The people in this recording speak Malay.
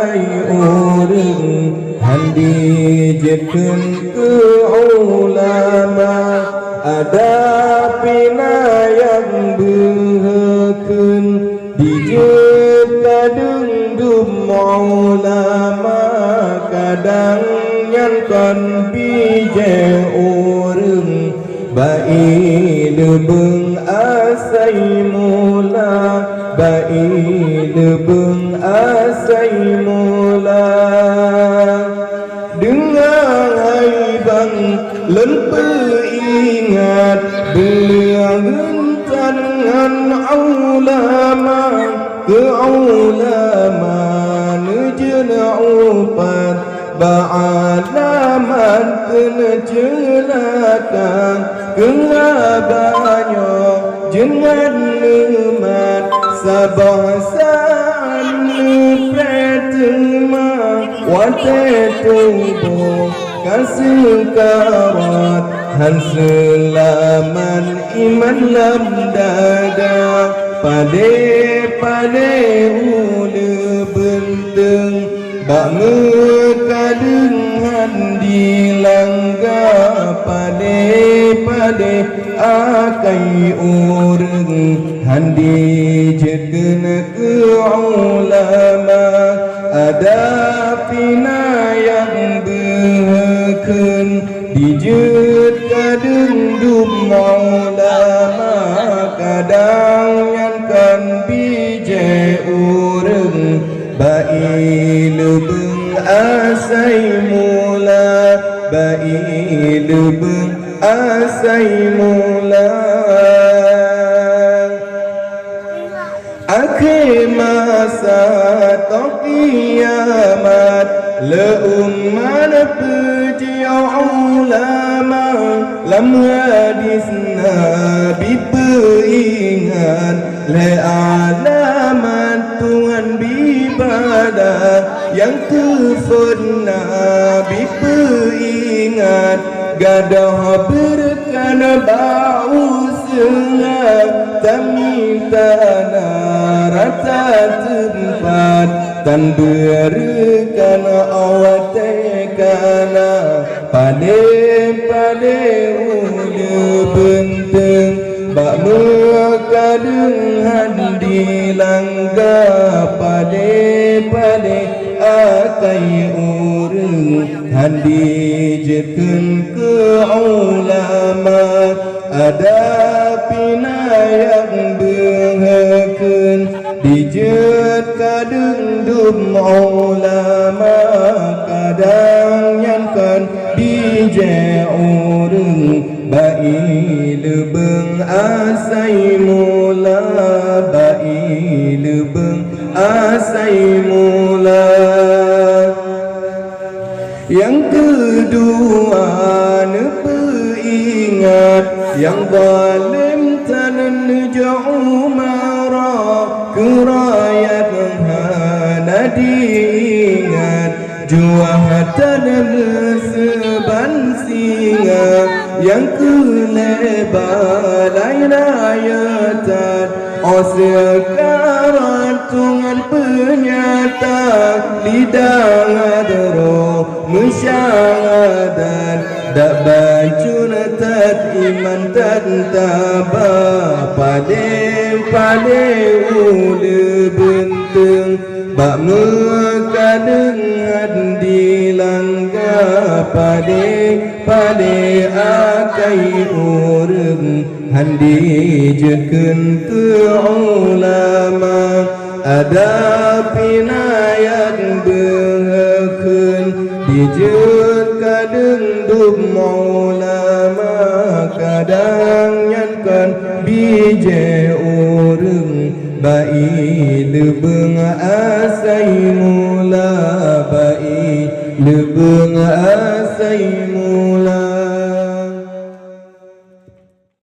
akai urang handi jetkeun ke ulama ada pinayang beuhekeun dijeut kadungdum ulama kadang nyankan bije urang bai lebeung asai mula bai lebeung asai mula dengan hai bang lempe ingat belangan tangan ulama ke ulama nejena upat ba'alaman kena celaka kengabanyo jangan lemat sabahsaan lepretema wate tubuh kasih karat han selaman iman lam dada pade ule benteng bak mekadenghan dilangga pade akai urang handi jetkeun ke ulama ada pinayang beuhekeun dijeut kadungdum ulama kadang nyankan bije urang bai lebeung asai mula bai lebeung asai mula akhir masa kiamat leumman puji ulama lam hadis nabi peringat le alamat Tuhan ibadah yang nabi peringat gadah berkan bau sengat tamintana rata tempat tan berikan awatekana pade ule benteng bak mekadenghan dilangga pade akai urang handi jetkeun ke ulama ada pinayang beuhekeun dijeut kadungdum ulama kadang nyankan bije urang bai lebeung asai mula bai lebeung asai mula yang kedua neperingat yang zalim tanan jauh marah kerayat hana diingat juahatan seban singa yang kelebalai ayatan osekarat tungan penyata lidah adro musyahadat dak bacun tat iman tat tabah pade ule benteng bak mekadenghan dilangga pade akai urang handi jetkeun ke ulama ada pinayang beuhekeun dijeut kadungdum ulama kadang nyankan bije urang bai lebeung asai mula bai lebeung asai